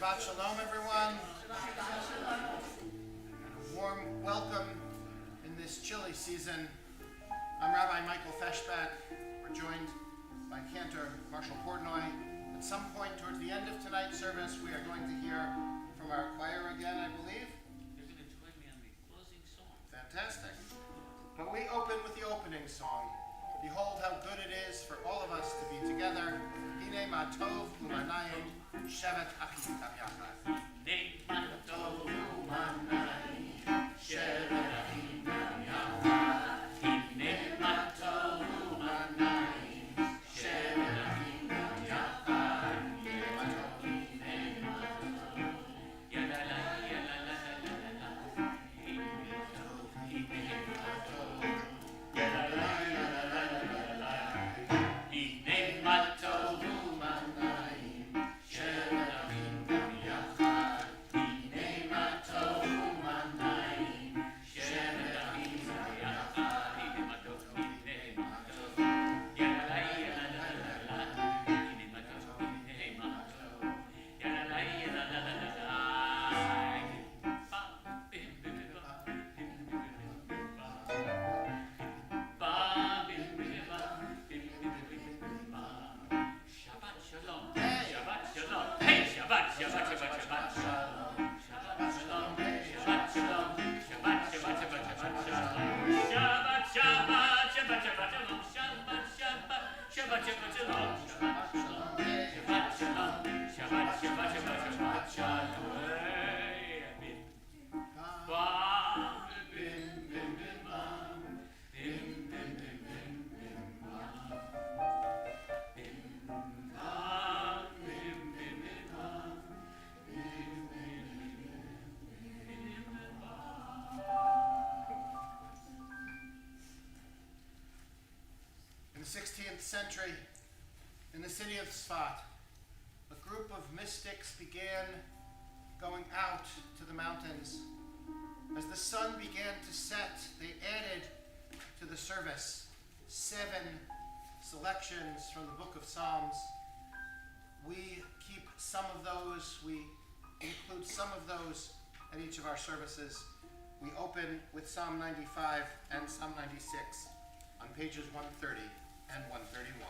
Shabbat Shalom, everyone. And a warm welcome in this chilly season. I'm Rabbi Michael Feshbach. We're joined by Cantor Marshall Portnoy. At some point towards the end of tonight's service, we are going to hear from our choir again, I believe. You're going to join me on the closing song. Fantastic. But we open with the opening song. Behold how good it is for all of us to be together. Hine ma tov u'manayim shevet achim yachad. Hine ma tov u'manayim shevet achim yachad. Hine ma tov u'manayim shevet achim yachad. Hine ma tov, hine ma tov. Yalala, yalala, yalala. Hine tov, hine ma tov. Yalala, yalala, yalala. Hine ma tov u'manayim shevet achim yachad. Hine ma tov u'manayim shevet achim yachad. Hine ma tov, hine ma tov. Yalala, yalala, yalala. Hine ma tov, hine ma tov. Yalala, yalala, yalala. Ba, bim, bim, bim, ba, bim, bim, bim, bim, ba. Ba, bim, bim, bim, ba, bim, bim, bim, bim, ba. Shabbat shalom. Shabbat shalom. Hey, Shabbat, Shabbat, Shabbat, Shabbat shalom. Shabbat shalom. Shabbat shalom. Shabbat, Shabbat, Shabbat, Shabbat shalom. Shabbat, Shabbat, Shabbat, Shabbat shalom. Shabbat, Shabbat, Shabbat, Shabbat shalom. Shabbat shalom. Shabbat shalom. Shabbat, Shabbat, Shabbat, Shabbat shalom. Hey, bim, ba, bim, bim, bim, ba. Bim, bim, bim, bim, bim, ba. Bim, ba, bim, bim, bim, ba. Bim, bim, bim, bim, ba. In the 16th century, in the city of Tzfat, a group of mystics began going out to the mountains. As the sun began to set, they added to the service 7 selections from the Book of Psalms. We keep some of those, we include some of those at each of our services. We open with Psalm 95 and Psalm 96 on pages 130 and 131.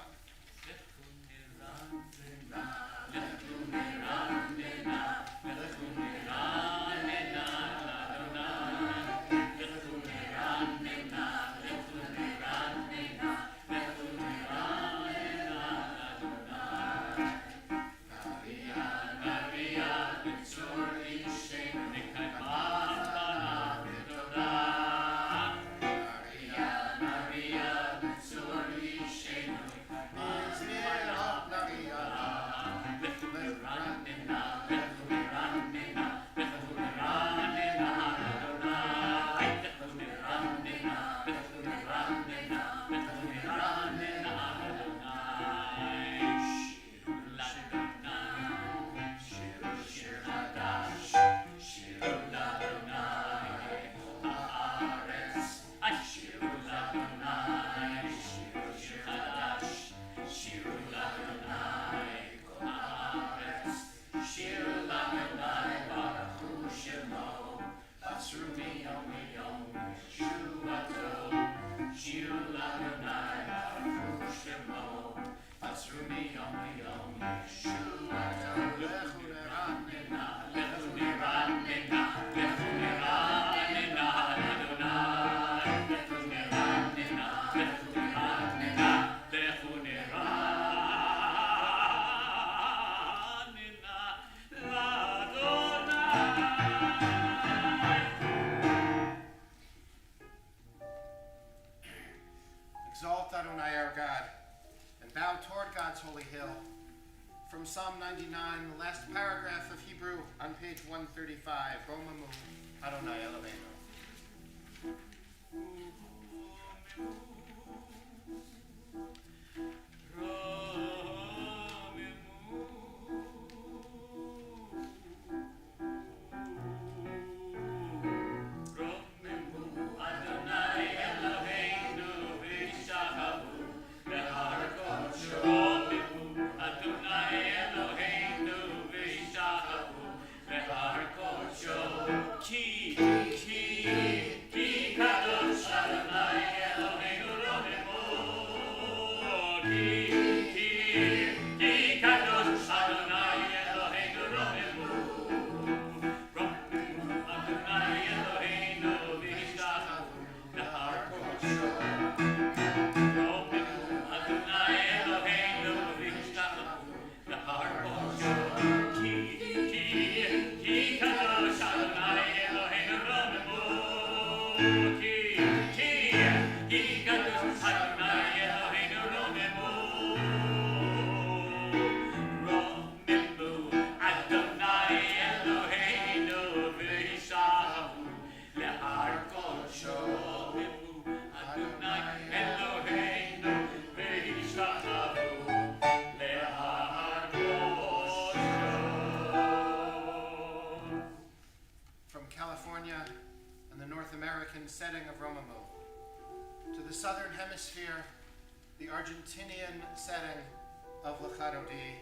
Exalt Adonai our God, and bow toward God's holy hill. From Psalm 99, the last paragraph of Hebrew on page 135. Romamu Adonai Eloheinu. Adonai Eloheinu v'yishachavu From California and the North American setting of Romamu, to the Southern Hemisphere, the Argentinian setting of Lacharodi,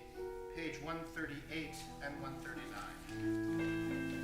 page 138 and 139.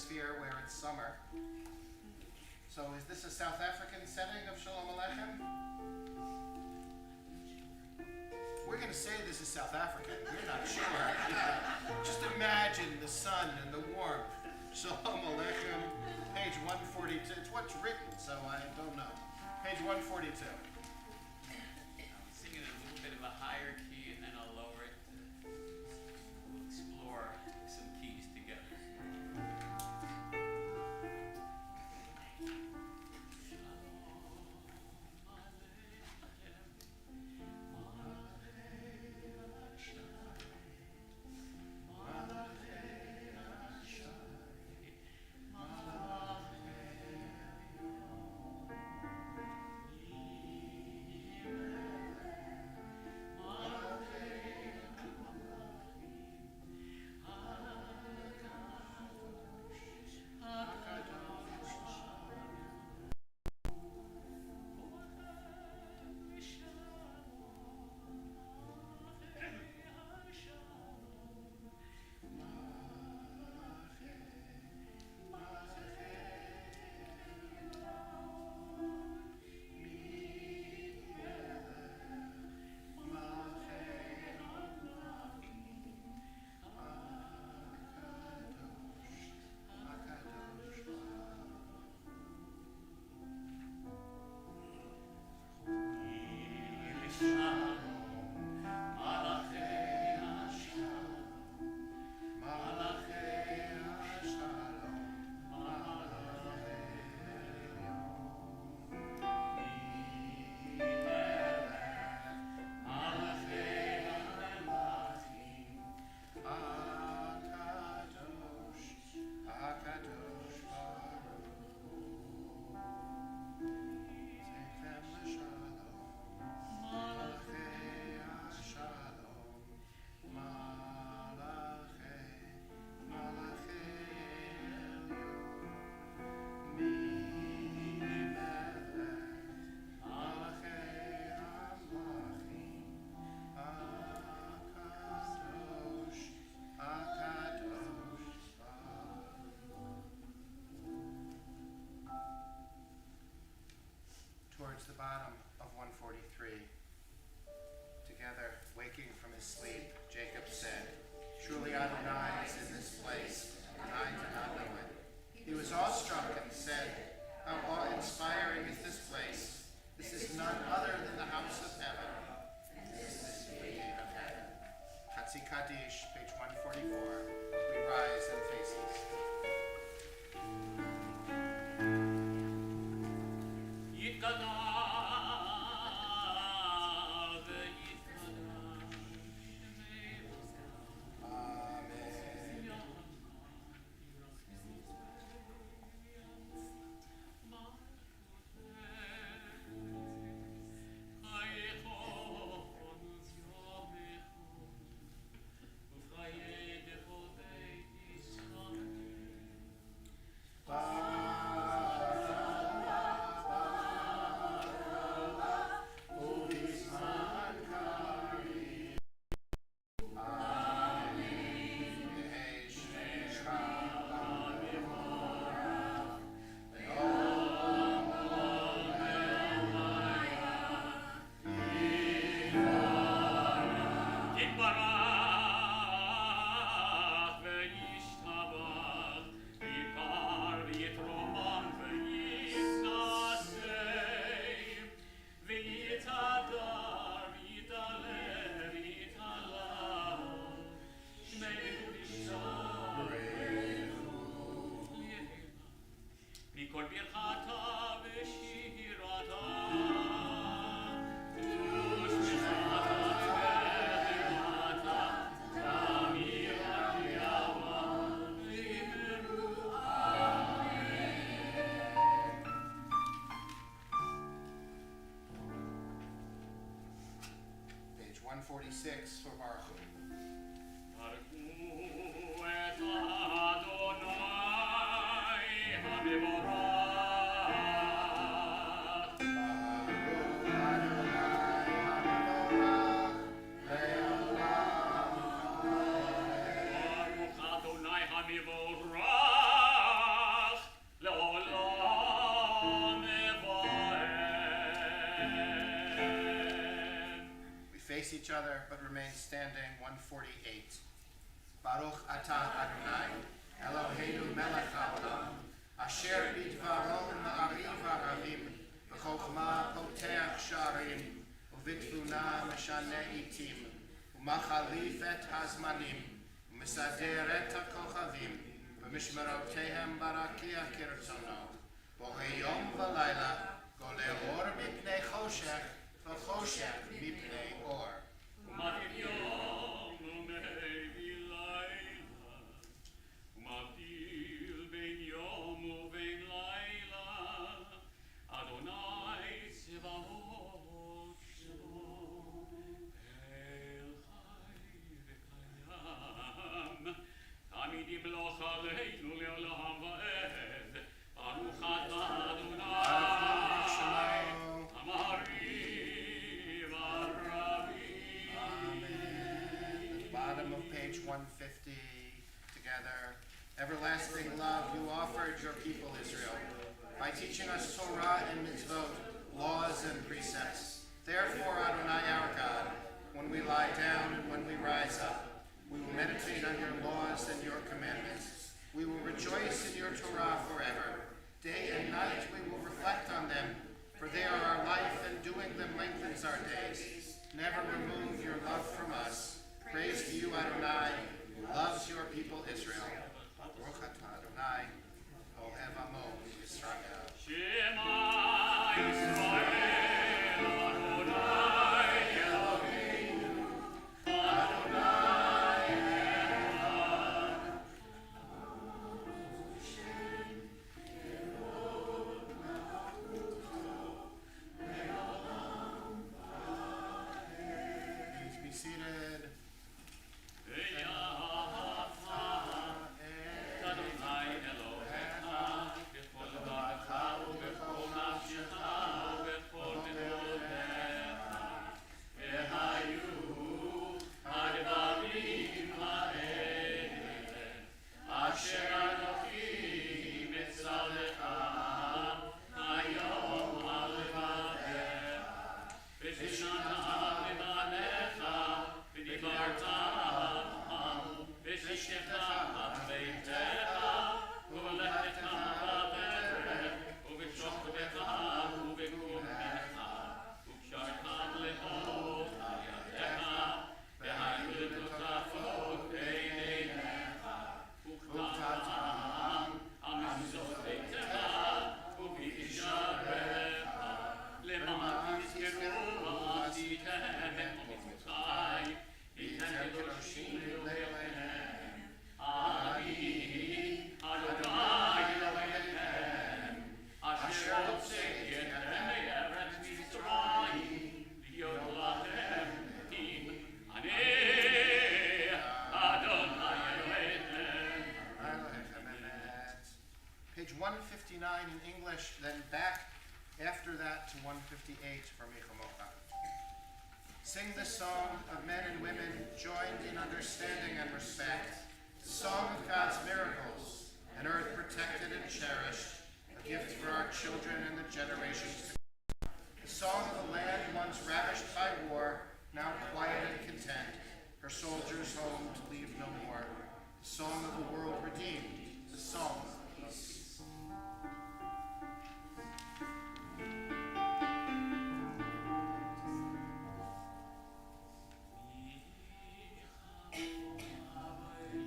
hemisphere where it's summer. So is this a South African setting of Shalom Aleichem? We're going to say this is South African. We're not sure. Just imagine the sun and the warmth. Shalom Aleichem, page 142. It's what's written, so I don't know. Page 142. I'll sing it in a little bit of a higher key, and then I'll lower it. We'll explore some keys together. Towards the bottom of 143. Together, waking from his sleep, Jacob said, "Truly Adonai is in this place, and I did not know it." He was awestruck and said, "How awe-inspiring is this place? This is none other than the house of heaven. And this is the gate of heaven." Hatzi Kaddish, page 144. We rise and face east. Page 146 for Baruch. each other, but remain standing. 148. Baruch atah Adonai, Eloheinu melech haolam, asher bidvaro ma'ariv ha'aravim, v'chokhmah poteach sha'arim, uvitbuna meshane itim, umachalif et hazmanim, umesader et hakochavim, v'mishmerotehem barakia kirtzono, borei yom v'layla, golei or mipnei choshech, v'choshech mipnei or. Page 150 together. Everlasting love you offered your people Israel by teaching us Torah and mitzvot, laws and precepts. Therefore, Adonai our God, when we lie down and when we rise up, we will meditate on your laws and your commandments. We will rejoice in your Torah forever. Day and night we will reflect on them, for they are our life, and doing them lengthens our days. Never remove your love from us. Praise to you, Adonai, who loves your people Israel. Baruch atah Adonai, Ohev Amo Yisrael. Shema Yisrael, Adonai Eloheinu, Adonai Echad. Please be seated. Page 159 in English, then back after that to 158 for Michamocha. Sing the song of men and women joined in understanding and respect, the song of God's miracles, an earth protected and cherished, a gift for our children and the generations to come. The song of a land once ravished by war, now quiet and content, her soldiers home to leave no more. The song of a world redeemed, the song of peace. Shema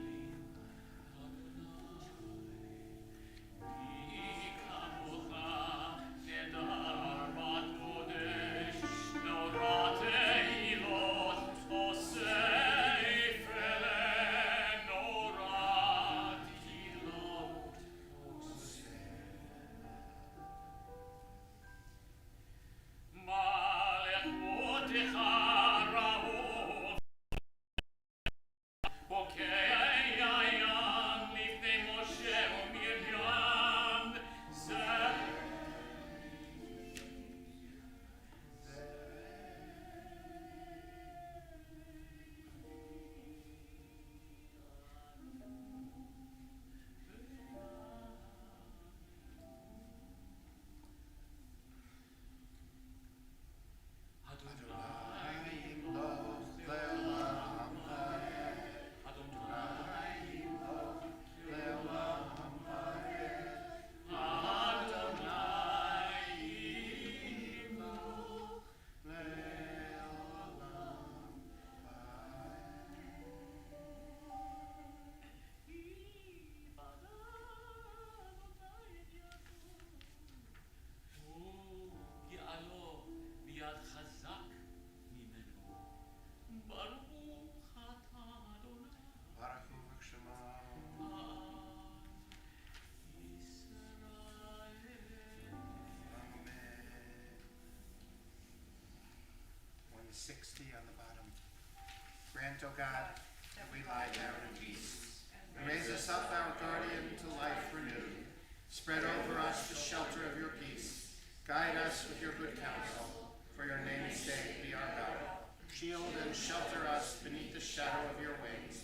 Grant, O God, that we lie down in peace, and raise us up, our guardian, to life renewed. Spread over us the shelter of your peace. Guide us with your good counsel. For your name's sake, be our God. Shield and shelter us beneath the shadow of your wings.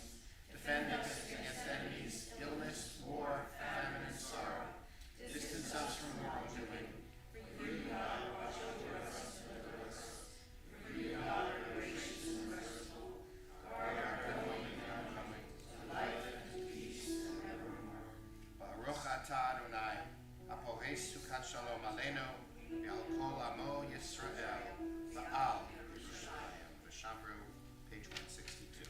Defend us against enemies, illness, war, famine, and sorrow. Distance us from wrongdoing. For you, God, watch over us and deliver us. For you, God, are gracious and merciful. Guard our going and our coming, to life and to peace forevermore. Baruch atah Adonai, haporesu kan shalom aleinu, ve'al kol amo Yisrael, va'al Yerushalayim. V'shamru, page 162.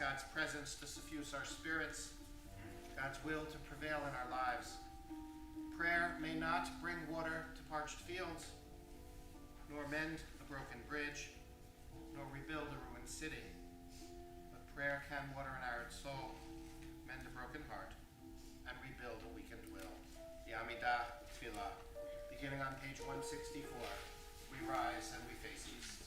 God's presence to suffuse our spirits, God's will to prevail in our lives. Prayer may not bring water to parched fields, nor mend a broken bridge, nor rebuild a ruined city. But prayer can water an arid soul, mend a broken heart, and rebuild a weakened will. The Amidah Tefillah, beginning on page 164, we rise and we face east.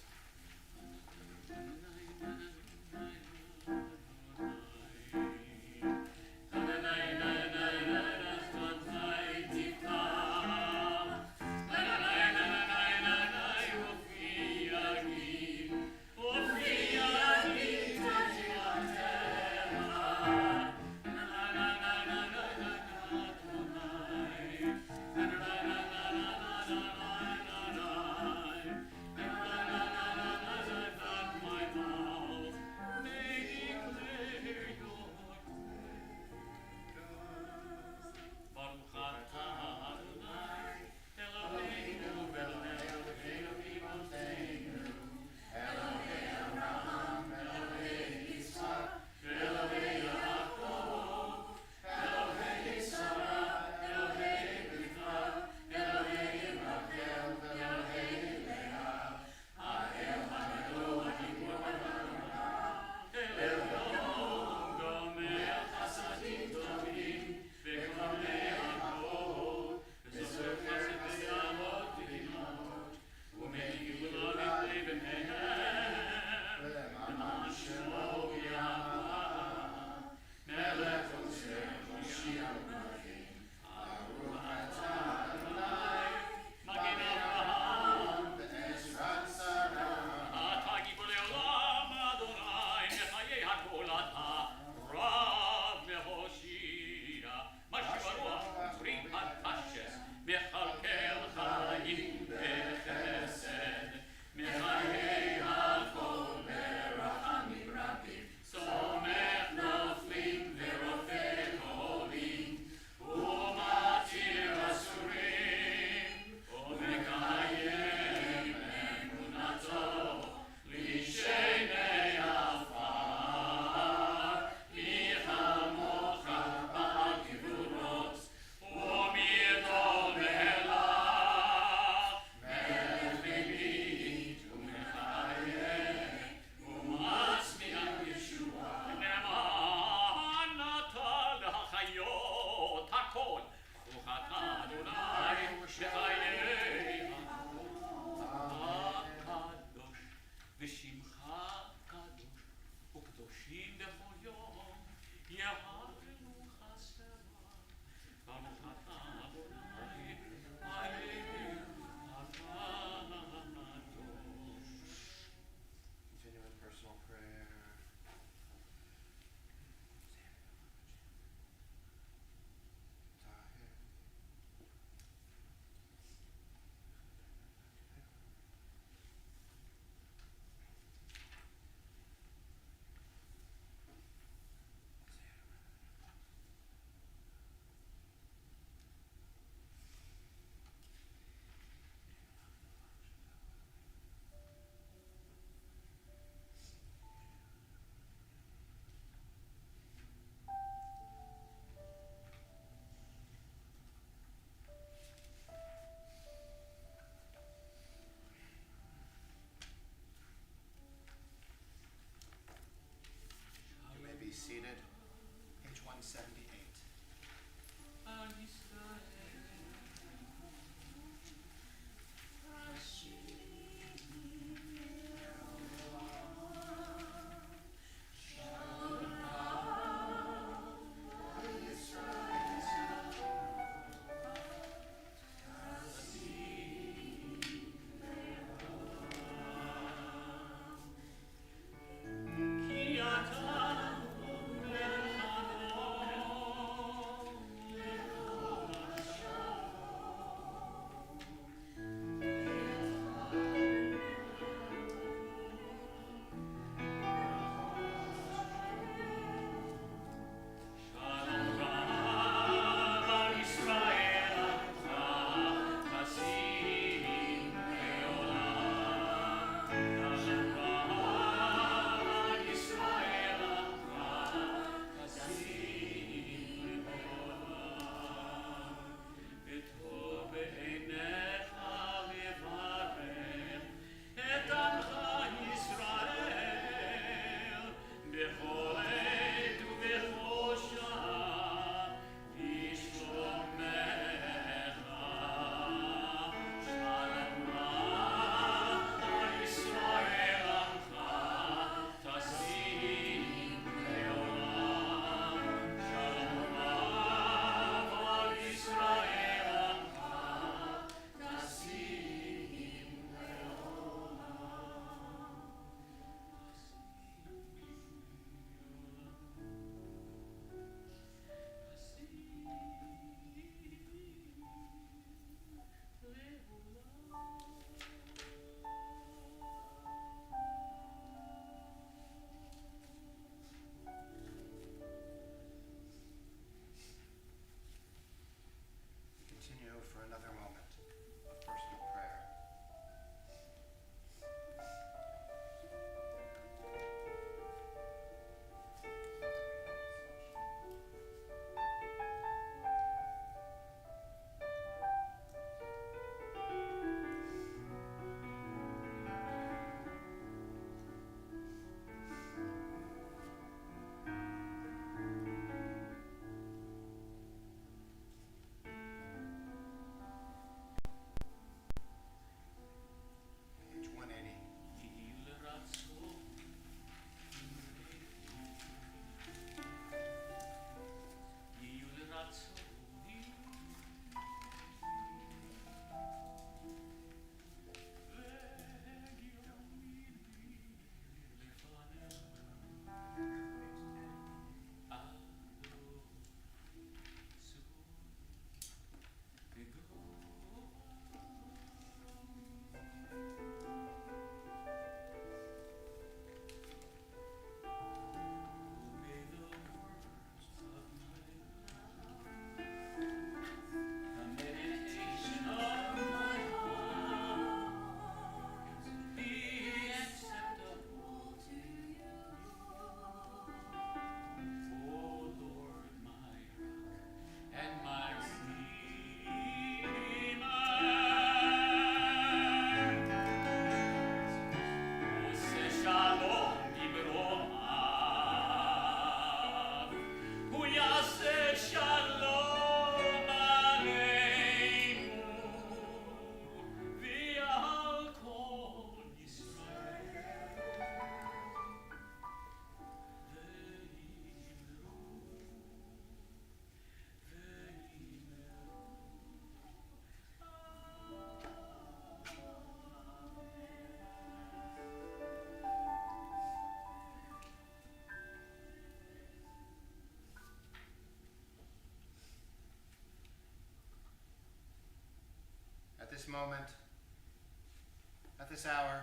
this hour,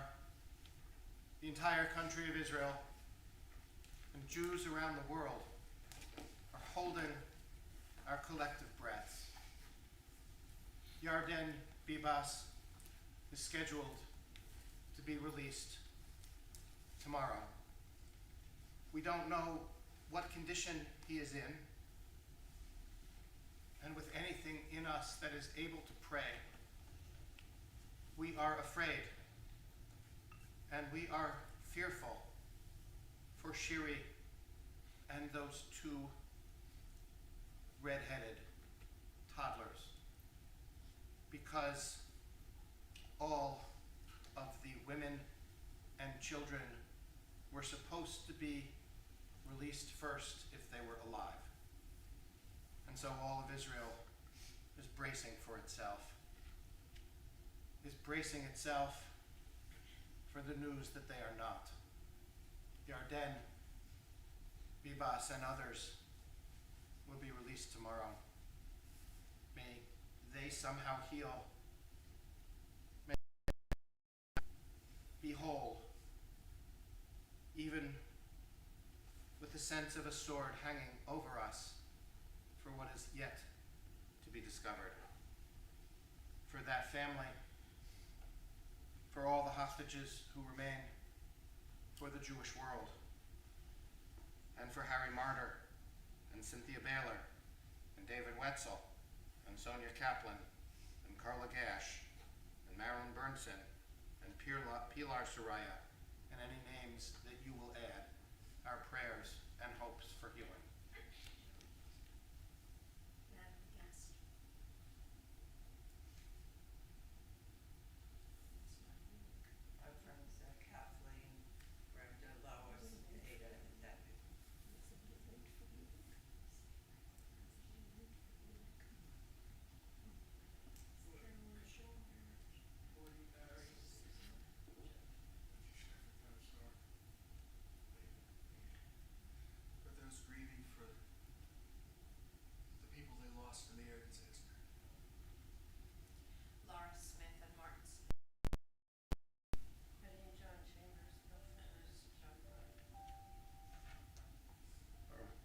the entire country of Israel and Jews around the world are holding our collective breaths. Yarden Bibas is scheduled to be released tomorrow. We don't know what condition he is in, and with anything in us that is able to pray, we are afraid, and we are fearful for Shiri and those two red-headed toddlers, because all of the women and children were supposed to be released first if they were alive. And so all of Israel is bracing for itself, is bracing itself for the news that they are not. Yarden Bibas and others will be released tomorrow. May they somehow heal. May they be whole, even with the sense of a sword hanging over us for what is yet to be discovered. For that family, for all the hostages who remain, for the Jewish world, and for Harry Martyr, and Cynthia Baylor, and David Wetzel, and Sonia Kaplan, and Carla Gash, and Marilyn Burnson, and Pilar Soraya, and any names that you will add, our prayers and hopes for healing. Our friends Kathleen, Brenda, Lois, Ada, and Debbie. For those grieving for the people they lost in the air disaster. Laura Smith and Martin Betty and John Chambers, Bill Fennis, John Clark.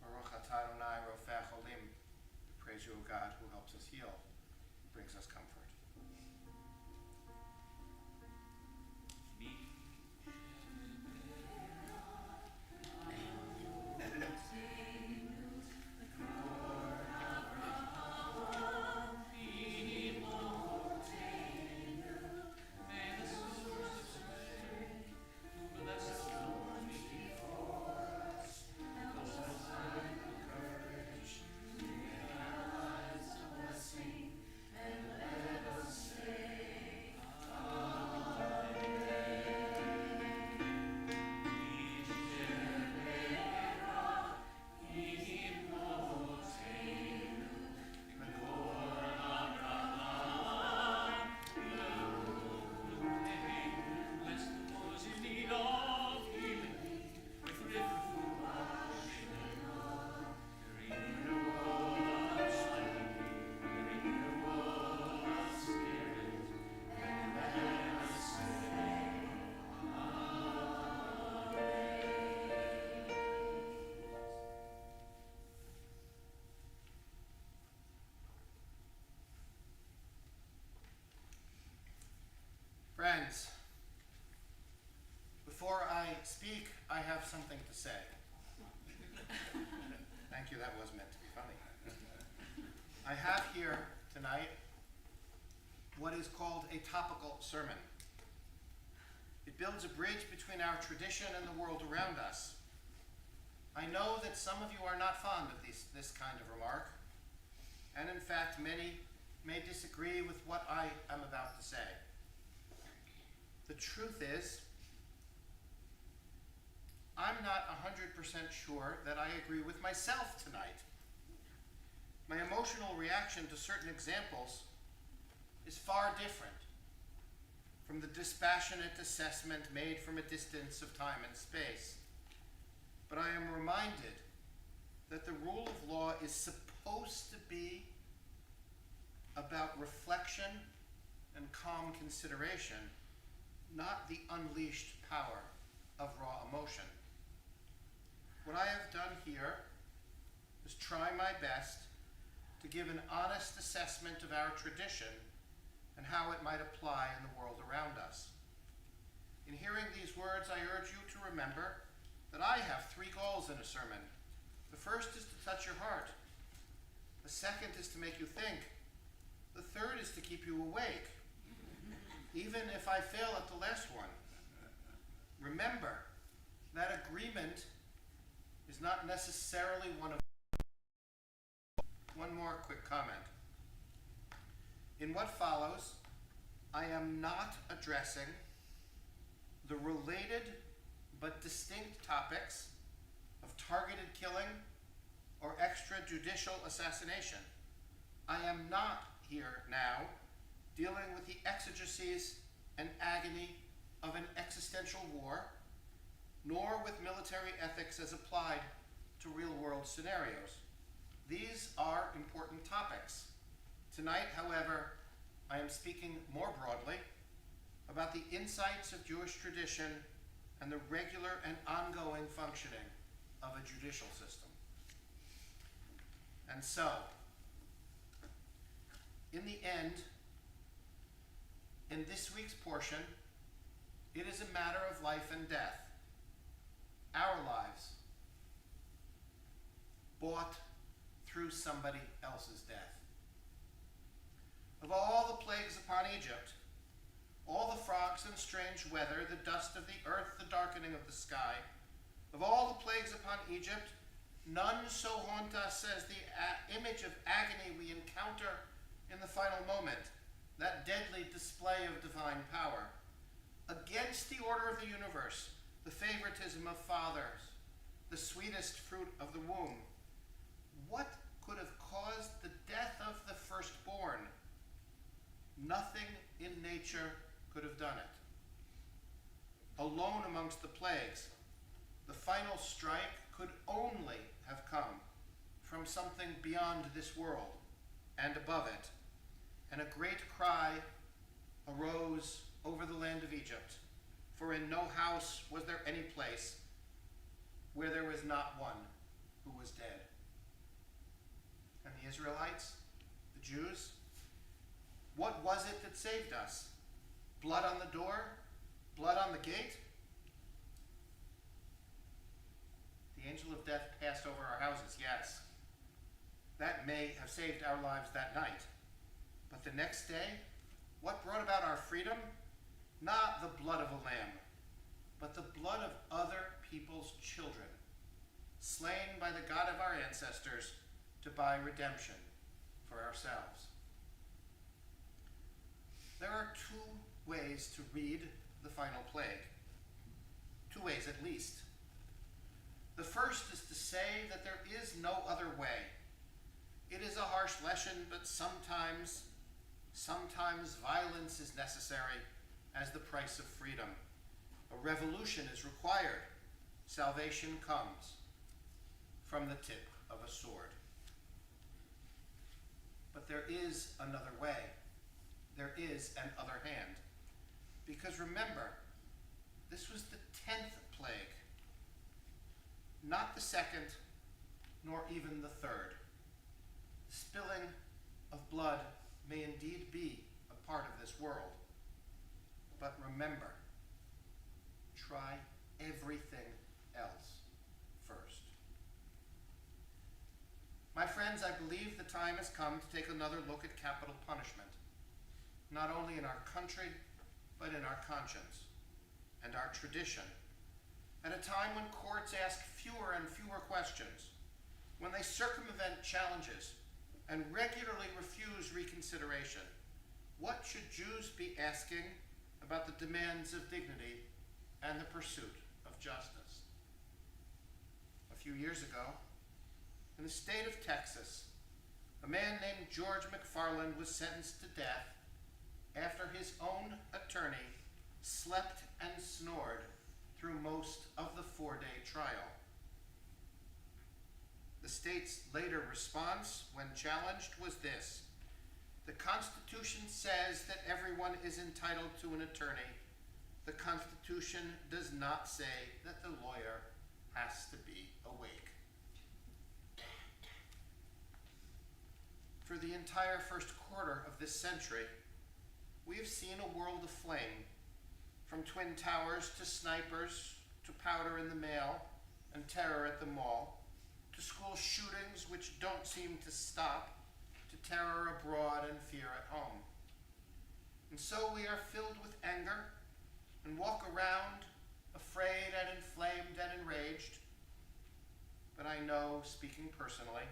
Baruch atah Adonai Rofeh Cholim. Praise you, O God, who helps us heal, brings us comfort. Friends, before I speak, I have something to say. Thank you, that was meant to be funny. I have here tonight what is called a topical sermon. It builds a bridge between our tradition and the world around us. I know that some of you are not fond of this kind of remark, and in fact, many may disagree with what I am about to say. The truth is, I'm not 100% sure that I agree with myself tonight. My emotional reaction to certain examples is far different from the dispassionate assessment made from a distance of time and space. But I am reminded that the rule of law is supposed to be about reflection and calm consideration, not the unleashed power of raw emotion. What I have done here is try my best to give an honest assessment of our tradition and how it might apply in the world around us. In hearing these words, I urge you to remember that I have 3 goals in a sermon. The first is to touch your heart. The second is to make you think. The third is to keep you awake, even if I fail at the last one. Remember that agreement is not necessarily one of. One more quick comment. In what follows, I am not addressing the related but distinct topics of targeted killing or extrajudicial assassination. I am not here now dealing with the exigencies and agony of an existential war, nor with military ethics as applied to real-world scenarios. These are important topics. Tonight, however, I am speaking more broadly about the insights of Jewish tradition and the regular and ongoing functioning of a judicial system. And so, in the end, in this week's portion, it is a matter of life and death. Our lives, bought through somebody else's death. Of all the plagues upon Egypt, all the frogs and strange weather, the dust of the earth, the darkening of the sky, of all the plagues upon Egypt, none so haunt us as the image of agony we encounter in the final moment, that deadly display of divine power. Against the order of the universe, the favoritism of fathers, the sweetest fruit of the womb. What could have caused the death of the firstborn? Nothing in nature could have done it. Alone amongst the plagues, the final strike could only have come from something beyond this world and above it. And a great cry arose over the land of Egypt, for in no house was there any place where there was not one who was dead. And the Israelites, the Jews, what was it that saved us? Blood on the door? Blood on the gate? The angel of death passed over our houses, yes. That may have saved our lives that night. But the next day, what brought about our freedom? Not the blood of a lamb, but the blood of other people's children, slain by the God of our ancestors to buy redemption for ourselves. There are 2 ways to read the final plague. 2 ways at least. The first is to say that there is no other way. It is a harsh lesson, but sometimes violence is necessary as the price of freedom. A revolution is required. Salvation comes from the tip of a sword. But there is another way. There is an other hand. Because remember, this was the 10th plague, not the 2nd, nor even the 3rd. Spilling of blood may indeed be a part of this world. But remember, try everything else first. My friends, I believe the time has come to take another look at capital punishment, not only in our country, but in our conscience and our tradition. At a time when courts ask fewer and fewer questions, when they circumvent challenges and regularly refuse reconsideration, what should Jews be asking about the demands of dignity and the pursuit of justice? A few years ago, in the state of Texas, a man named George McFarland was sentenced to death after his own attorney slept and snored through most of the 4-day trial. The state's later response, when challenged, was this: the Constitution says that everyone is entitled to an attorney, the Constitution does not say that the lawyer has to be awake. For the entire first quarter of this century, we have seen a world aflame, from Twin Towers to snipers, to powder in the mail and terror at the mall, to school shootings which don't seem to stop, to terror abroad and fear at home. And so we are filled with anger and walk around afraid and inflamed and enraged. But I know, speaking personally,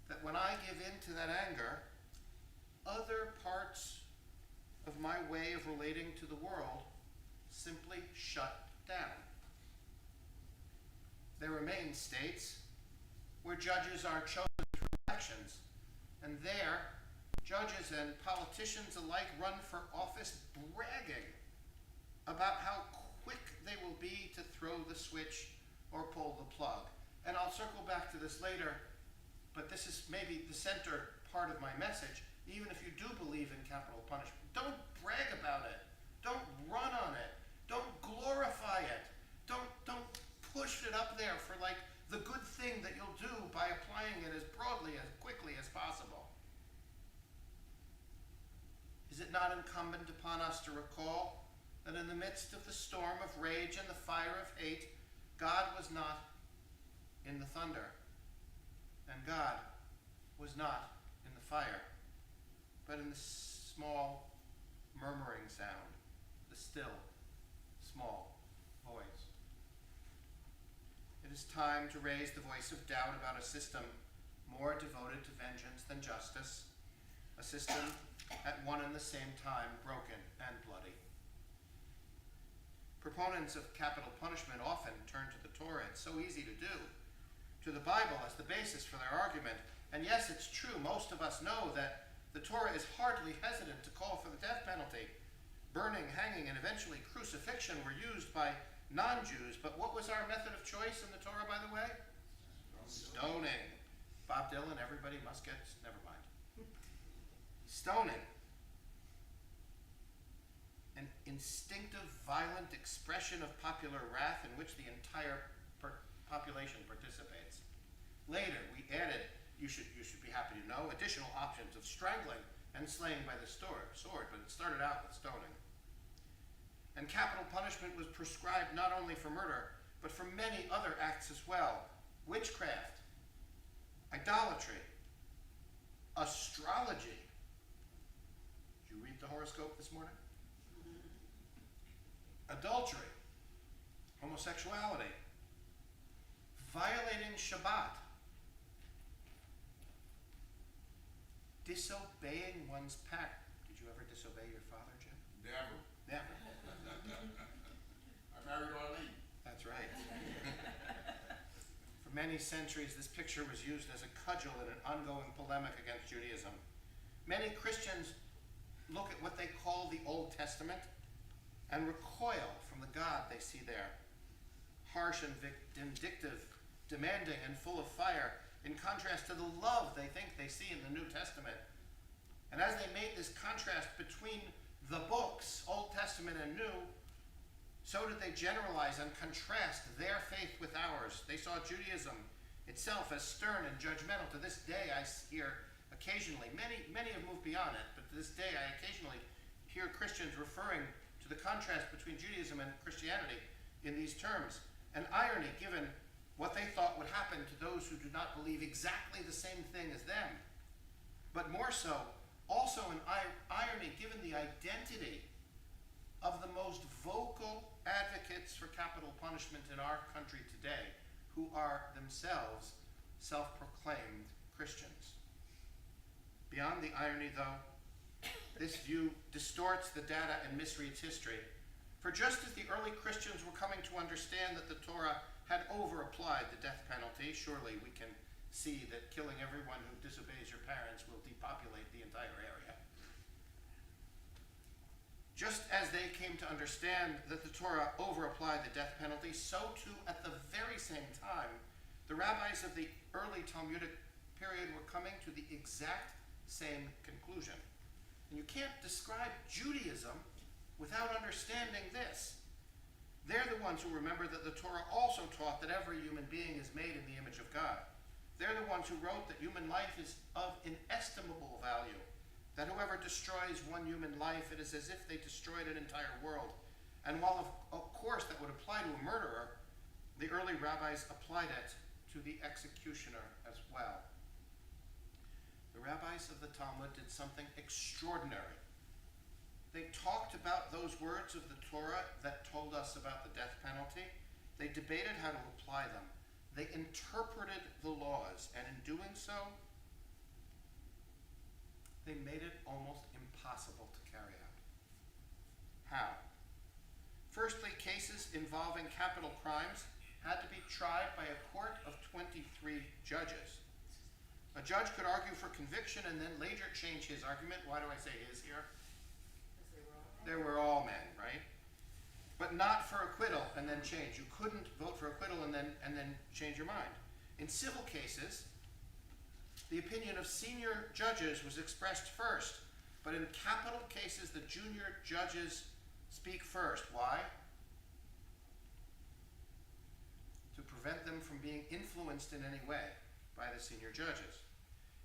that when I give in to that anger, other parts of my way of relating to the world simply shut down. There remain states where judges are chosen through elections, and there, judges and politicians alike run for office bragging about how quick they will be to throw the switch or pull the plug. And I'll circle back to this later, but this is maybe the center part of my message. Even if you do believe in capital punishment, don't brag about it. Don't run on it. Don't glorify it. Don't push it up there for like the good thing that you'll do by applying it as broadly, as quickly as possible. Is it not incumbent upon us to recall that in the midst of the storm of rage and the fire of hate, God was not in the thunder, and God was not in the fire, but in the small murmuring sound, the still, small voice. It is time to raise the voice of doubt about a system more devoted to vengeance than justice, a system at one and the same time broken and bloody. Proponents of capital punishment often turn to the Torah. It's so easy to do. To the Bible as the basis for their argument. And yes, it's true, most of us know that the Torah is hardly hesitant to call for the death penalty. Burning, hanging, and eventually crucifixion were used by non-Jews. But what was our method of choice in the Torah, by the way? Stoning. Bob Dylan, everybody must get, never mind. Stoning. An instinctive, violent expression of popular wrath in which the entire population participates. Later, we added, you should be happy to know, additional options of strangling and slaying by the sword, but it started out with stoning. And capital punishment was prescribed not only for murder, but for many other acts as well. Witchcraft, idolatry, astrology. Did you read the horoscope this morning? Adultery, homosexuality, violating Shabbat, disobeying one's parent. Did you ever disobey your father, Jim? Never. Never. I married Arlene. That's right. For many centuries, this picture was used as a cudgel in an ongoing polemic against Judaism. Many Christians look at what they call the Old Testament and recoil from the God they see there. Harsh and vindictive, demanding and full of fire, in contrast to the love they think they see in the New Testament. And as they made this contrast between the books, Old Testament and New, so did they generalize and contrast their faith with ours. They saw Judaism itself as stern and judgmental. To this day, I hear occasionally, many have moved beyond it, but to this day I occasionally hear Christians referring to the contrast between Judaism and Christianity in these terms. An irony given what they thought would happen to those who do not believe exactly the same thing as them. But more so, also an irony given the identity of the most vocal advocates for capital punishment in our country today, who are themselves self-proclaimed Christians. Beyond the irony, though, this view distorts the data and misreads history. For just as the early Christians were coming to understand that the Torah had over-applied the death penalty, surely we can see that killing everyone who disobeys your parents will depopulate the entire area. Just as they came to understand that the Torah over-applied the death penalty, so too at the very same time, the rabbis of the early Talmudic period were coming to the exact same conclusion. And you can't describe Judaism without understanding this. They're the ones who remember that the Torah also taught that every human being is made in the image of God. They're the ones who wrote that human life is of inestimable value, that whoever destroys one human life, it is as if they destroyed an entire world. And while of course that would apply to a murderer, the early rabbis applied it to the executioner as well. The rabbis of the Talmud did something extraordinary. They talked about those words of the Torah that told us about the death penalty. They debated how to apply them. They interpreted the laws, and in doing so, they made it almost impossible to carry out. How? Firstly, cases involving capital crimes had to be tried by a court of 23 judges. A judge could argue for conviction and then later change his argument. Why do I say his here? They were all men, right? But not for acquittal and then change. You couldn't vote for acquittal and then change your mind. In civil cases, the opinion of senior judges was expressed first, but in capital cases, the junior judges speak first. Why? To prevent them from being influenced in any way by the senior judges.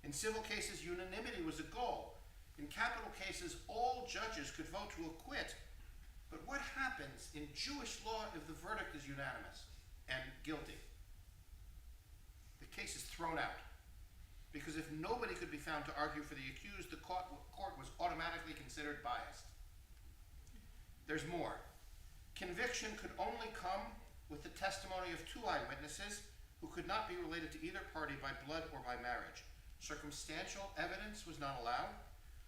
In civil cases, unanimity was a goal. In capital cases, all judges could vote to acquit. But what happens in Jewish law if the verdict is unanimous and guilty? The case is thrown out. Because if nobody could be found to argue for the accused, the court was automatically considered biased. There's more. Conviction could only come with the testimony of two eyewitnesses who could not be related to either party by blood or by marriage. Circumstantial evidence was not allowed.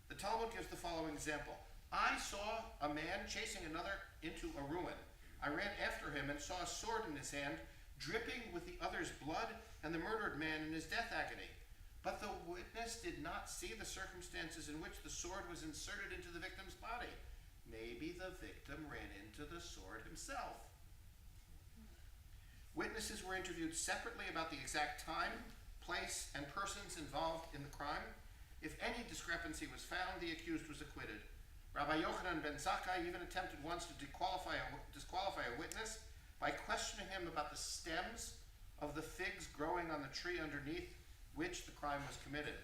The Talmud gives the following example. I saw a man chasing another into a ruin. I ran after him and saw a sword in his hand, dripping with the other's blood, and the murdered man in his death agony. But the witness did not see the circumstances in which the sword was inserted into the victim's body. Maybe the victim ran into the sword himself. Witnesses were interviewed separately about the exact time, place, and persons involved in the crime. If any discrepancy was found, the accused was acquitted. Rabbi Yochanan ben Zakkai even attempted once to disqualify a witness by questioning him about the stems of the figs growing on the tree underneath which the crime was committed.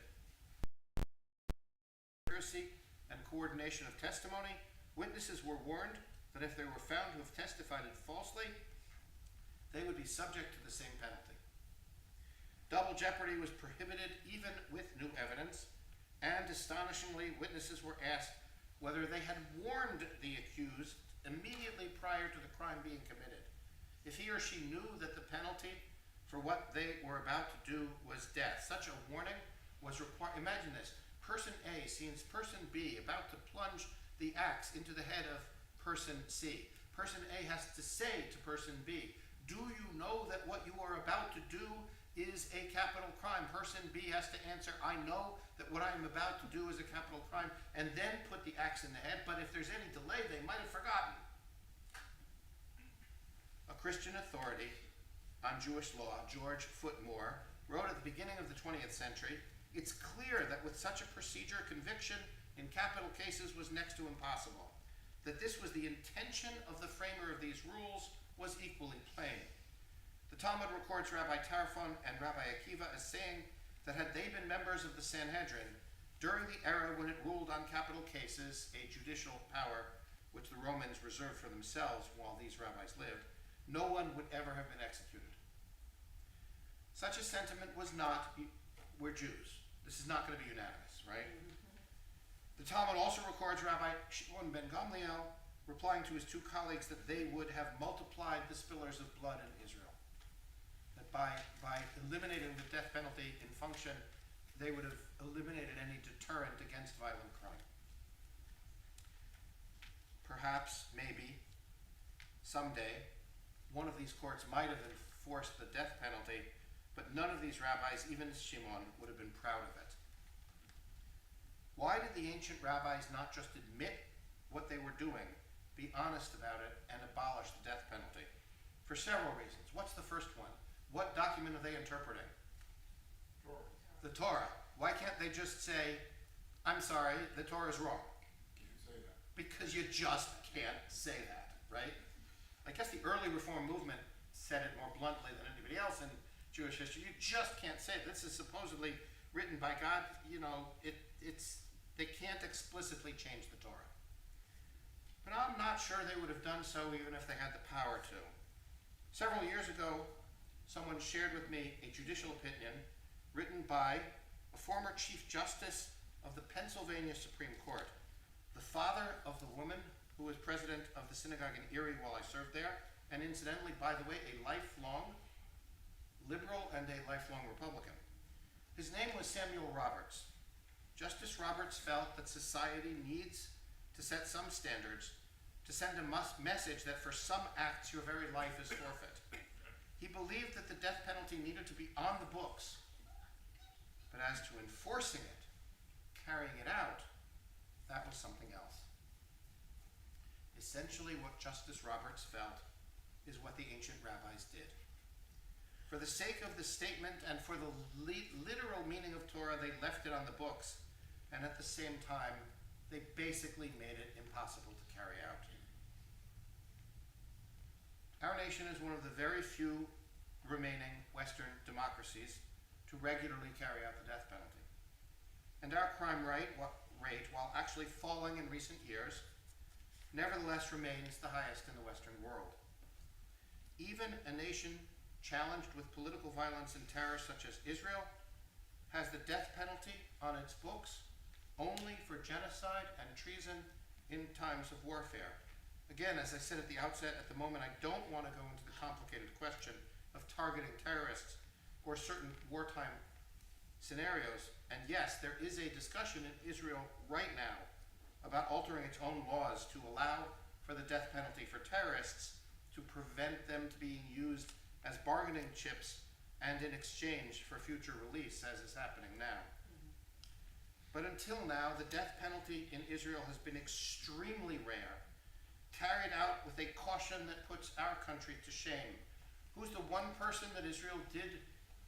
Accuracy and coordination of testimony, witnesses were warned that if they were found to have testified falsely, they would be subject to the same penalty. Double jeopardy was prohibited even with new evidence, and astonishingly, witnesses were asked whether they had warned the accused immediately prior to the crime being committed. If he or she knew that the penalty for what they were about to do was death, such a warning was required. Imagine this. Person A sees person B about to plunge the axe into the head of person C. Person A has to say to person B, do you know that what you are about to do is a capital crime? Person B has to answer, I know that what I'm about to do is a capital crime, and then put the axe in the head, but if there's any delay, they might have forgotten. A Christian authority on Jewish law, George Footmore, wrote at the beginning of the 20th century, it's clear that with such a procedure, conviction in capital cases was next to impossible. That this was the intention of the framer of these rules was equally plain. The Talmud records Rabbi Tarfon and Rabbi Akiva as saying that had they been members of the Sanhedrin, during the era when it ruled on capital cases, a judicial power which the Romans reserved for themselves while these rabbis lived, no one would ever have been executed. Such a sentiment was not, we're Jews. This is not going to be unanimous, right? The Talmud also records Rabbi Shimon ben Gamliel replying to his two colleagues that they would have multiplied the spillers of blood in Israel. That by eliminating the death penalty in function, they would have eliminated any deterrent against violent crime. Perhaps, maybe, someday, one of these courts might have enforced the death penalty, but none of these rabbis, even Shimon, would have been proud of it. Why did the ancient rabbis not just admit what they were doing, be honest about it, and abolish the death penalty? For several reasons. What's the first one? What document are they interpreting? Torah. The Torah. Why can't they just say, I'm sorry, the Torah is wrong? Can't say that. Because you just can't say that, right? I guess the early Reform movement said it more bluntly than anybody else in Jewish history. You just can't say it. This is supposedly written by God. You know, they can't explicitly change the Torah. But I'm not sure they would have done so even if they had the power to. Several years ago, someone shared with me a judicial opinion written by a former Chief Justice of the Pennsylvania Supreme Court, the father of the woman who was president of the synagogue in Erie while I served there, and incidentally, by the way, a lifelong liberal and a lifelong Republican. His name was Samuel Roberts. Justice Roberts felt that society needs to set some standards, to send a message that for some acts your very life is forfeit. He believed that the death penalty needed to be on the books, but as to enforcing it, carrying it out, that was something else. Essentially, what Justice Roberts felt is what the ancient rabbis did. For the sake of the statement and for the literal meaning of Torah, they left it on the books, and at the same time, they basically made it impossible to carry out. Our nation is one of the very few remaining Western democracies to regularly carry out the death penalty. And our crime rate, while actually falling in recent years, nevertheless remains the highest in the Western world. Even a nation challenged with political violence and terror such as Israel has the death penalty on its books only for genocide and treason in times of warfare. Again, as I said at the outset, at the moment I don't want to go into the complicated question of targeting terrorists or certain wartime scenarios. And yes, there is a discussion in Israel right now about altering its own laws to allow for the death penalty for terrorists to prevent them to being used as bargaining chips and in exchange for future release, as is happening now. But until now, the death penalty in Israel has been extremely rare, carried out with a caution that puts our country to shame. Who's the one person that Israel did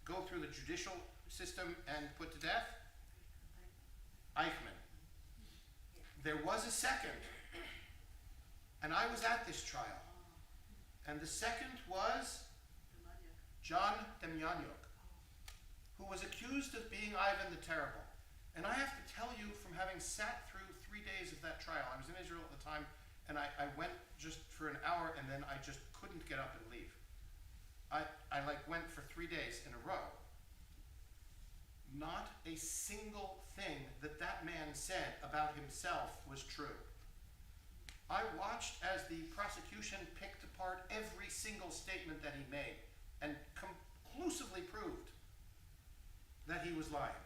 go through the judicial system and put to death? Eichmann. There was a second, and I was at this trial. And the second was John Demyanyuk, who was accused of being Ivan the Terrible. And I have to tell you, from having sat through 3 days of that trial, I was in Israel at the time, and I went just for an hour, and then I just couldn't get up and leave. I went for 3 days in a row. Not a single thing that man said about himself was true. I watched as the prosecution picked apart every single statement that he made and conclusively proved that he was lying.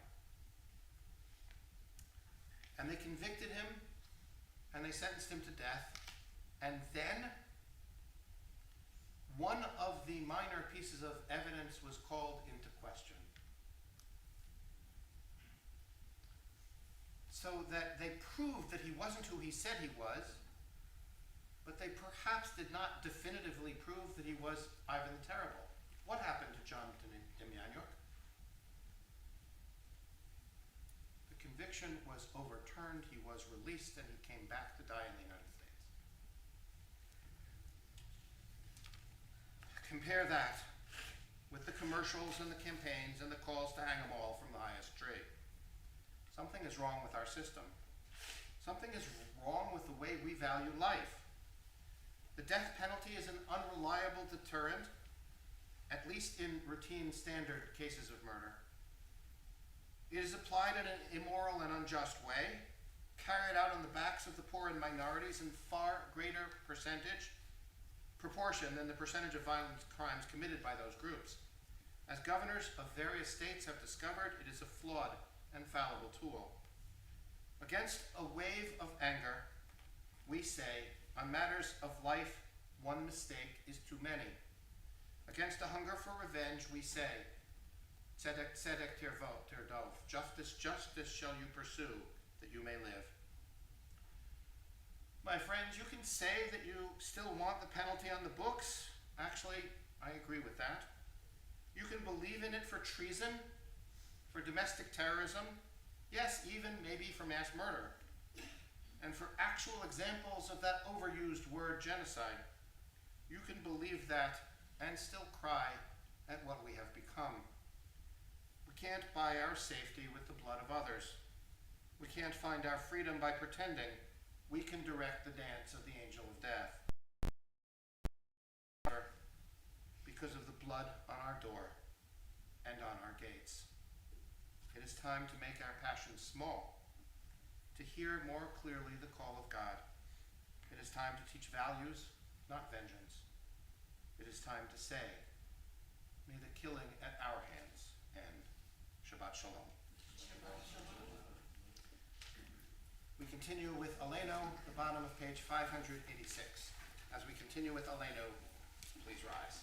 And they convicted him, and they sentenced him to death. And then one of the minor pieces of evidence was called into question. So that they proved that he wasn't who he said he was, but they perhaps did not definitively prove that he was Ivan the Terrible. What happened to John Demyanyuk? The conviction was overturned, he was released, and he came back to die in the United States. Compare that with the commercials and the campaigns and the calls to hang them all from the highest tree. Something is wrong with our system. Something is wrong with the way we value life. The death penalty is an unreliable deterrent, at least in routine standard cases of murder. It is applied in an immoral and unjust way, carried out on the backs of the poor and minorities in far greater proportion than the percentage of violent crimes committed by those groups. As governors of various states have discovered, it is a flawed and fallible tool. Against a wave of anger, we say, on matters of life, one mistake is too many. Against a hunger for revenge, we say, tzedek, tzedek tirvov, justice, justice shall you pursue, that you may live. My friends, you can say that you still want the penalty on the books. Actually, I agree with that. You can believe in it for treason, for domestic terrorism, yes, even maybe for mass murder. and for actual examples of that overused word genocide, you can believe that and still cry at what we have become. We can't buy our safety with the blood of others. We can't find our freedom by pretending we can direct the dance of the angel of death. Because of the blood on our door and on our gates. It is time to make our passions small, to hear more clearly the call of God. It is time to teach values, not vengeance. It is time to say, may the killing at our hands end. Shabbat Shalom. We continue with Aleinu, the bottom of page 586. As we continue with Aleinu, please rise.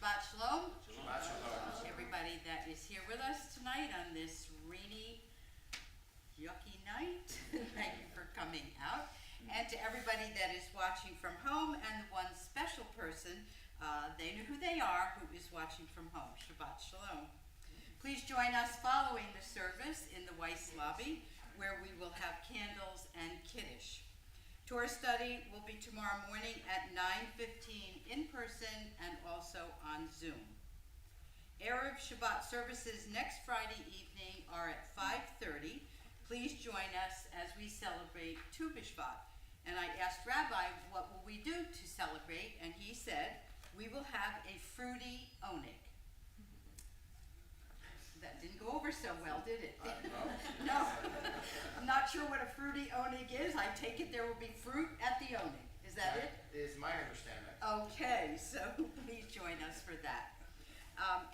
Shabbat Shalom. Shabbat Shalom. Everybody that is here with us tonight on this rainy, yucky night, thank you for coming out. And to everybody that is watching from home, and the one special person, they know who they are, who is watching from home. Shabbat Shalom. Please join us following the service in the Weiss lobby, where we will have candles and Kiddush. Torah study will be tomorrow morning at 9:15 in person and also on Zoom. Erev Shabbat services next Friday evening are at 5:30. Please join us as we celebrate Tu B'Shvat. And I asked Rabbi, what will we do to celebrate? And he said, we will have a fruity onik. That didn't go over so well, did it? No. I'm not sure what a fruity onig is. I take it there will be fruit at the onig. Is that it? Is my understanding. Okay, so please join us for that.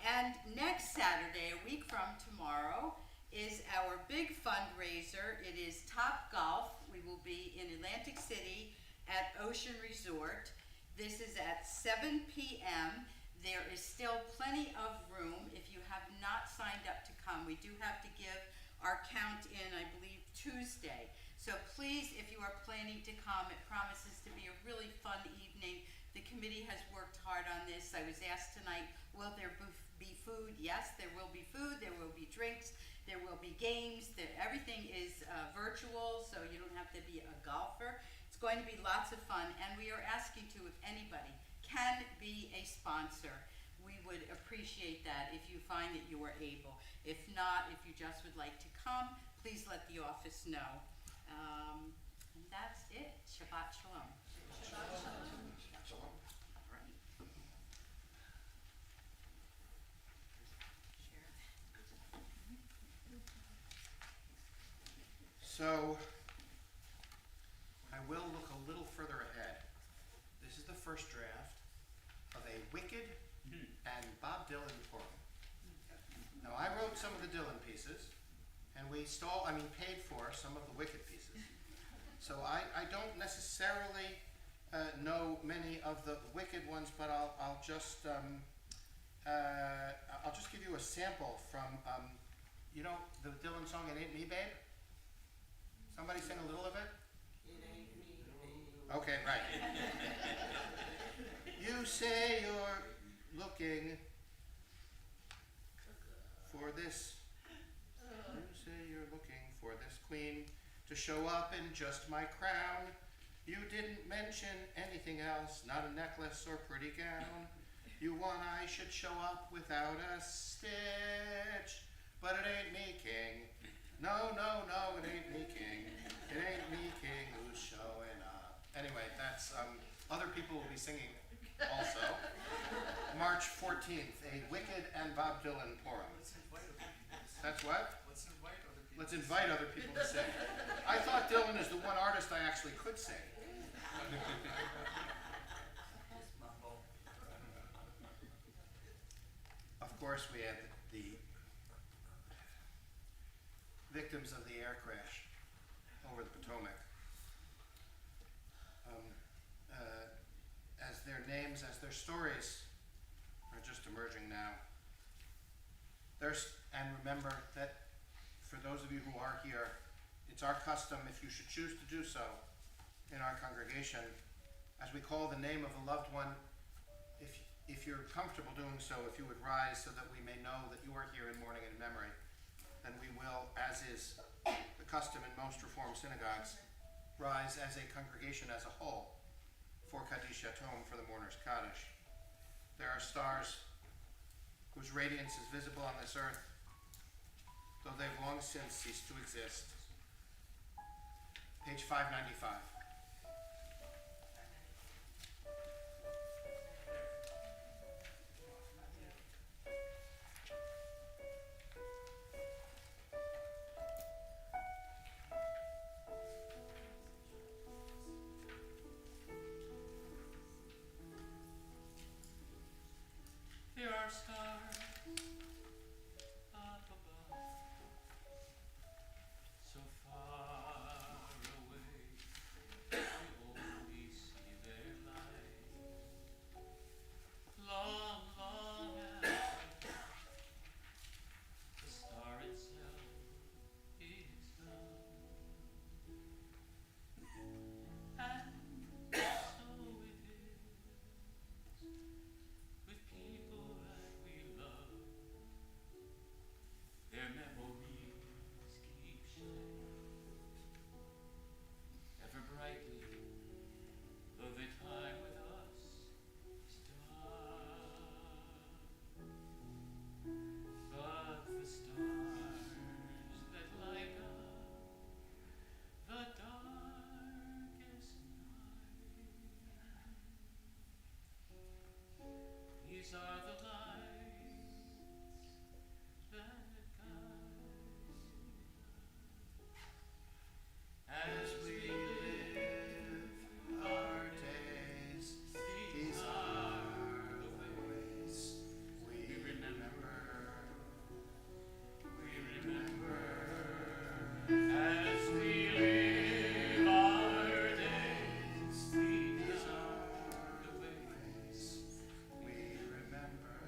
And next Saturday, a week from tomorrow, is our big fundraiser. It is Top Golf. We will be in Atlantic City at Ocean Resort. This is at 7 p.m. There is still plenty of room. If you have not signed up to come, we do have to give our count in, I believe, Tuesday. So please, if you are planning to come, it promises to be a really fun evening. The committee has worked hard on this. I was asked tonight, will there be food? Yes, there will be food. There will be drinks. There will be games. Everything is virtual, so you don't have to be a golfer. It's going to be lots of fun, and we are asking to, if anybody can be a sponsor, we would appreciate that if you find that you are able. If not, if you just would like to come, please let the office know. And that's it. Shabbat Shalom. Shalom. All right. So, I will look a little further ahead. This is the first draft of a Wicked and Bob Dylan poem. Now, I wrote some of the Dylan pieces, and we paid for some of the Wicked pieces. So I don't necessarily know many of the Wicked ones, but I'll just give you a sample from the Dylan song "It Ain't Me, Babe." Somebody sing a little of it. It ain't me, babe. Okay, right. You say you're looking for this. You say you're looking for this queen to show up in just my crown. You didn't mention anything else, not a necklace or pretty gown. You want I should show up without a stitch, but it ain't me, king. No, no, no, it ain't me, king. It ain't me, king, who's showing up. Anyway, that's, other people will be singing also. March 14th, a Wicked and Bob Dylan poem. Let's invite other people to sing. That's what? Let's invite other people. Let's invite other people to sing. I thought Dylan is the one artist I actually could sing. Of course, we had the victims of the air crash over the Potomac. As their names, as their stories are just emerging now. And remember that for those of you who are here, it's our custom, if you should choose to do so in our congregation, as we call the name of a loved one, if you're comfortable doing so, if you would rise so that we may know that you are here in mourning and memory, then we will, as is the custom in most Reformed synagogues, rise as a congregation as a whole for Kaddish Yatom, for the mourner's Kaddish. There are stars whose radiance is visible on this earth, though they've long since ceased to exist. Page 595. There are stars up above, so far away, we only see their light. Long, long after the star itself is gone, and so it is with people that we love. Their memories keep shining ever brightly, though their time with us is done. But the stars that light up the darkest night, these are the lights that guide us as we live Our days, these are the ways we remember. We remember as we live our days. these are the ways we remember.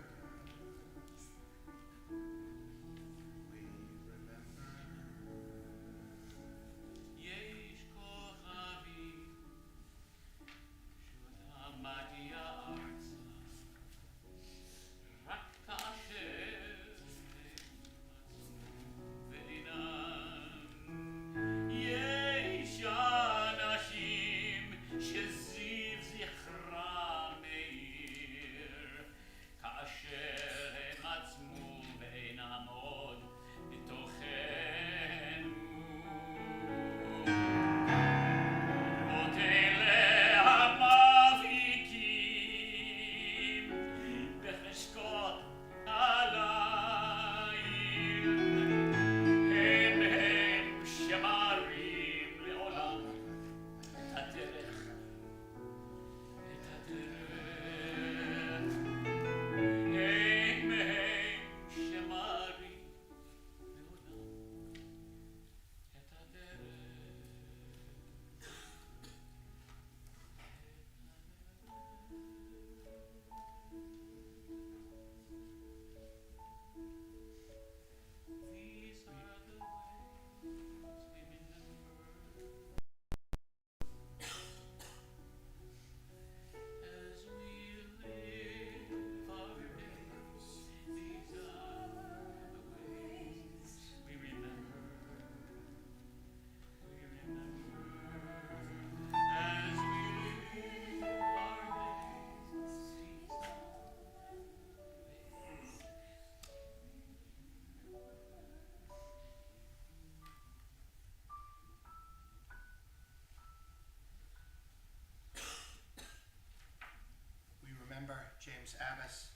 Member James Abbas,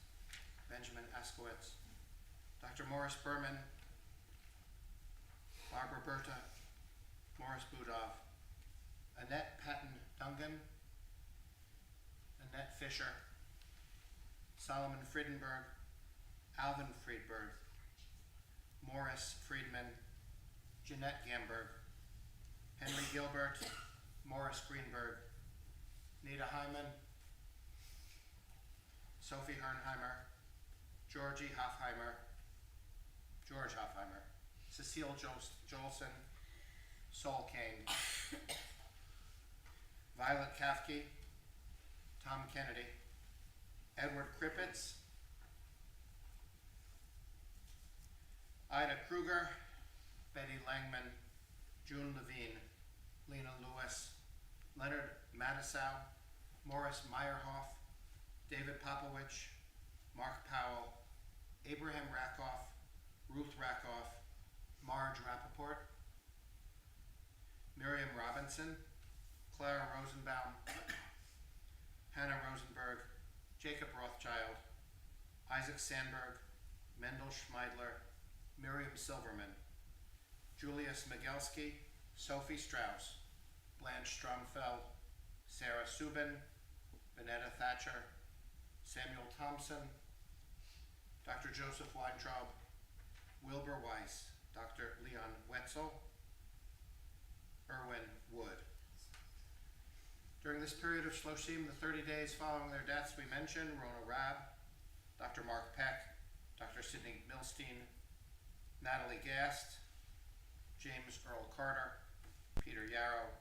Benjamin Askowitz, Dr. Morris Berman, Barbara Berta, Morris Budov, Annette Patton Dungan, Annette Fisher, Solomon Friedenberg, Alvin Friedberg, Morris Friedman, Jeanette Gamberg, Henry Gilbert, Morris Greenberg, Nita Hyman, Sophie Hernheimer, George Hoffheimer, Cecile Jolson, Sol Kane, Violet Kafke, Tom Kennedy, Edward Krippitz, Ida Kruger, Betty Langman, June Levine, Lena Lewis, Leonard Matisow, Morris Meyerhoff, David Popowich, Mark Powell, Abraham Rakoff, Ruth Rakoff, Marge Rappaport, Miriam Robinson, Clara Rosenbaum, Hannah Rosenberg, Jacob Rothschild, Isaac Sandberg, Mendel Schmeidler, Miriam Silverman, Julius Migelski, Sophie Strauss, Blanche Stromfeld, Sarah Subin, Vanetta Thatcher, Samuel Thompson, Dr. Joseph Weintraub, Wilbur Weiss, Dr. Leon Wetzel, Erwin Wood. During this period of Shloshim, the 30 days following their deaths, we mentioned Rona Rabb, Dr. Mark Peck, Dr. Sidney Milstein, Natalie Gast, James Earl Carter, Peter Yarrow,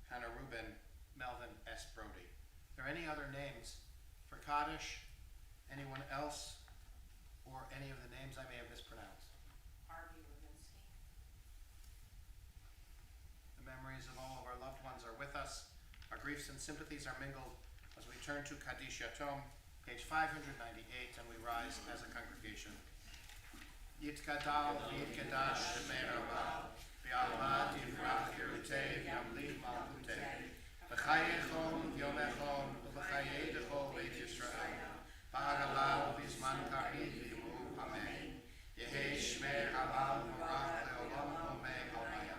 Hannah Rubin, Melvin S. Brody. Are there any other names for Kaddish? Anyone else? Or any of the names I may have mispronounced? Harvey Levinsky. The memories of all of our loved ones are with us. Our griefs and sympathies are mingled as we turn to Kaddish Yatom, page 598, and we rise as a congregation. Yitkadal v'yitkedash shemei Rabba, v'yalma divrach yerutei v'yamlik malchutei, v'chayechom v'yomechom v'chayei dechol beit Yisrael, v'agala v'zman ka'id v'yimu amen. Yehei shmei Rabba v'rach le'olam homei homaya.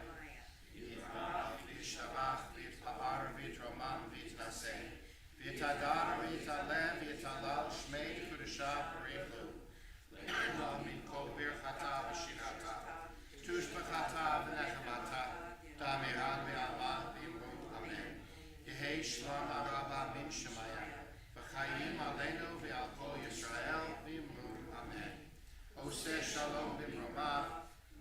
Yitvach v'yishtabach v'yitpa'ar v'yitromam v'yitnaseh, v'yitadar v'yitaleh v'yitalal shmei kudusha p'richlu. Le'elam min kol birchata v'shirata, tushbachata v'nechamata, damiran v'alma v'yimru amen. Yehei shlom araba min shemaya, v'chayim aleinu v'al kol Yisrael v'yimru amen. Oseh shalom b'mromav,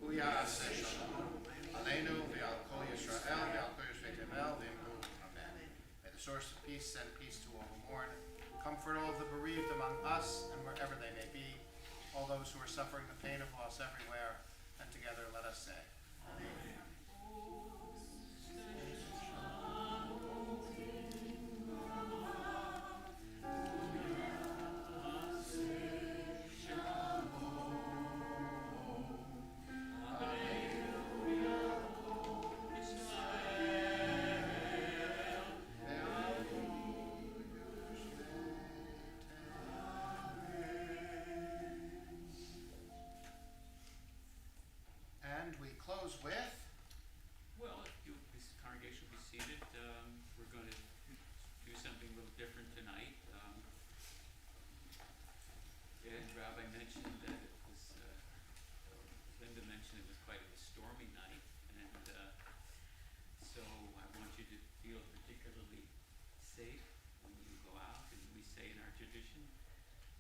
u'yaseh shalom aleinu v'al kol Yisrael v'al kol Yisrael v'yimru amen. May the source of peace send peace to all who mourn, comfort all of the bereaved among us and wherever they may be, all those who are suffering the pain of loss everywhere, and together let us say, Amen. And we close with Well, if you, this congregation will be seated, we're going to do something a little different tonight. And Rabbi mentioned that it was, Linda mentioned it was quite a stormy night, and so I want you to feel particularly safe when you go out. And we say in our tradition,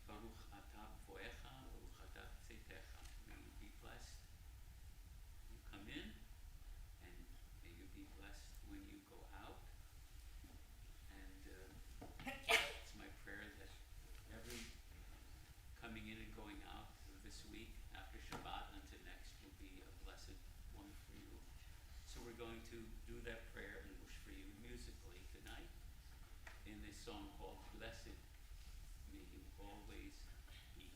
Baruch atah b'voecha, Baruch atah b'tzeitecha. May you be blessed when you come in, and may you be blessed when you go out. And it's my prayer that every coming in and going out this week after Shabbat until next will be a blessed one for you. So we're going to do that prayer and wish for you musically tonight in this song called Blessed May You Always Be.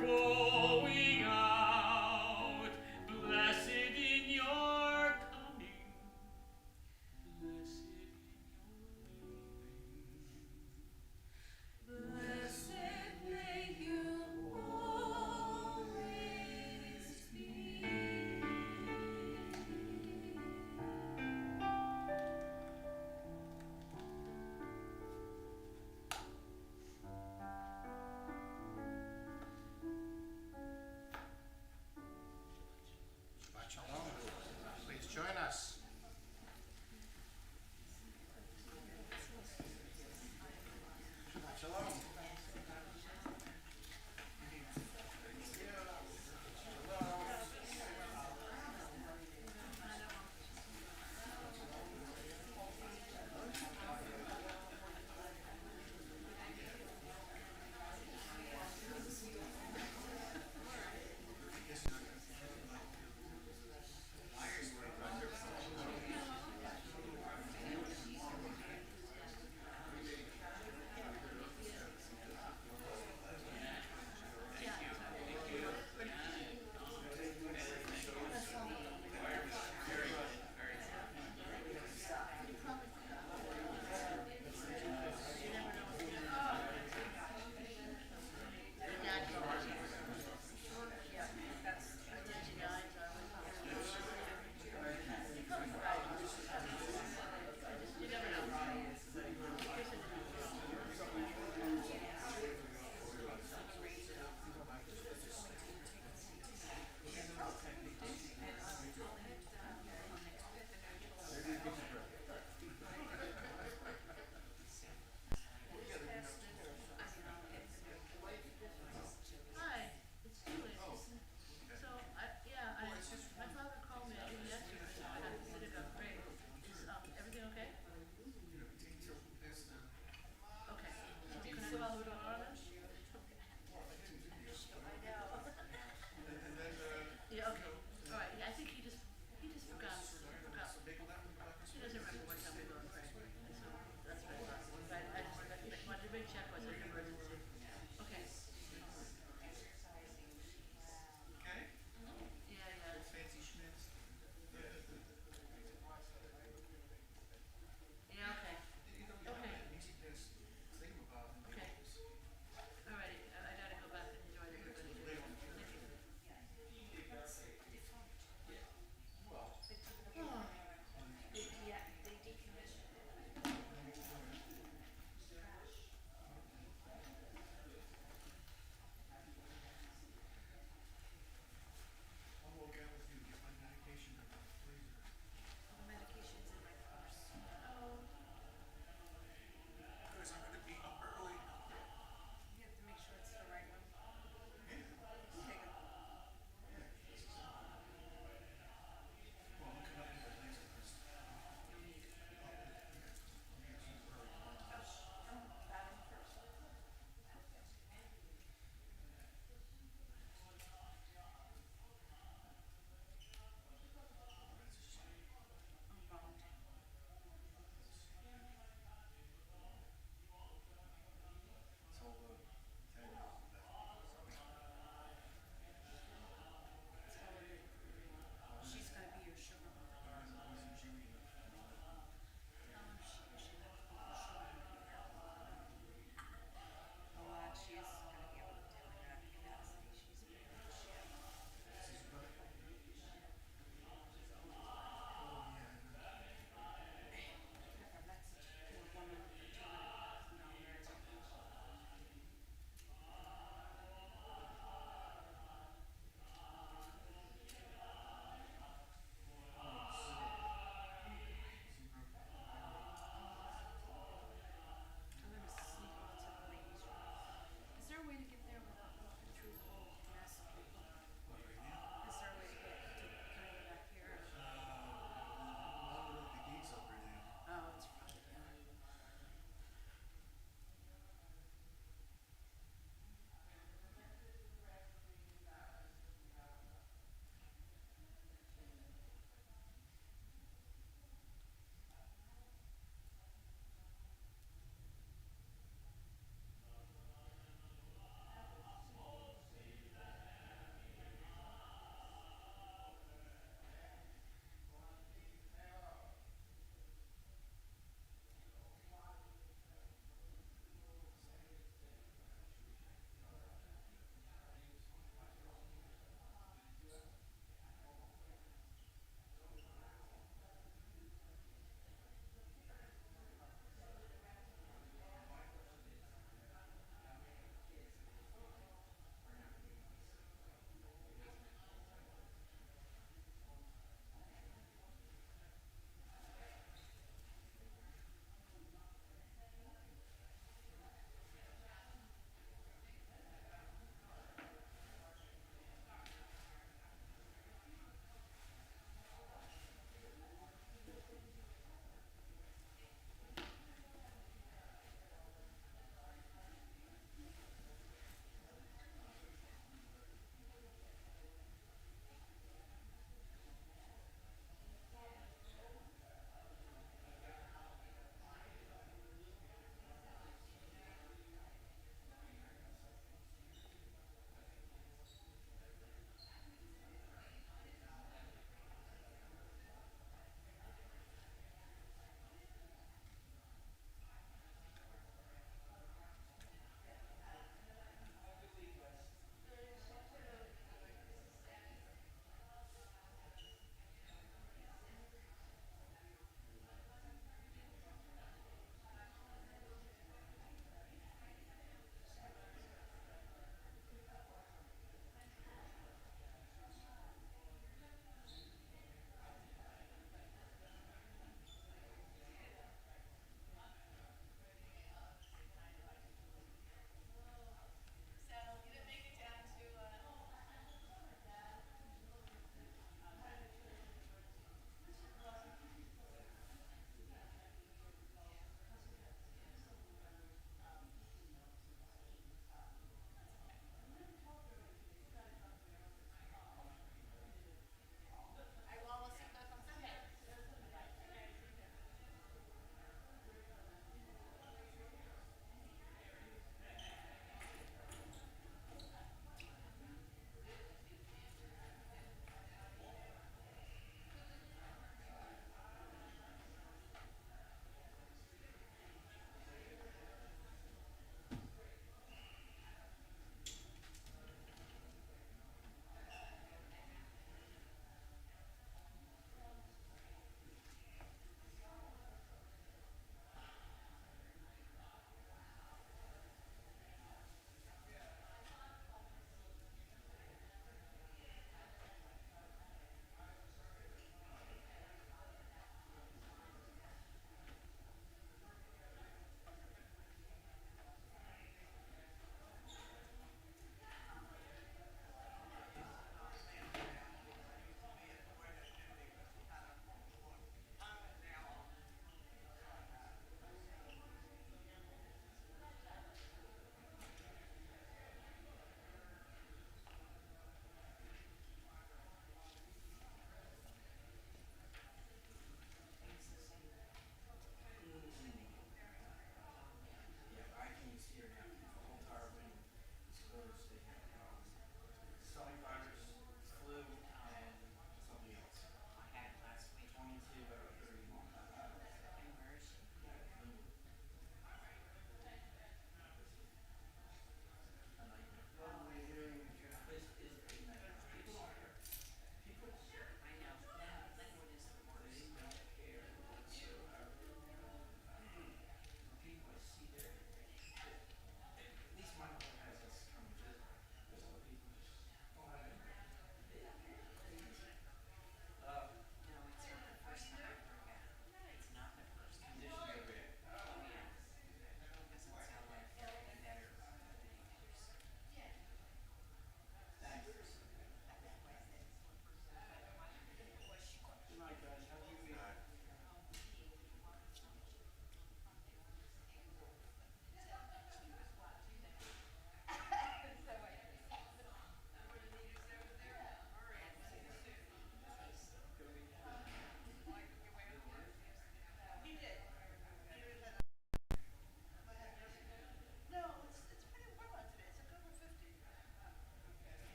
glory.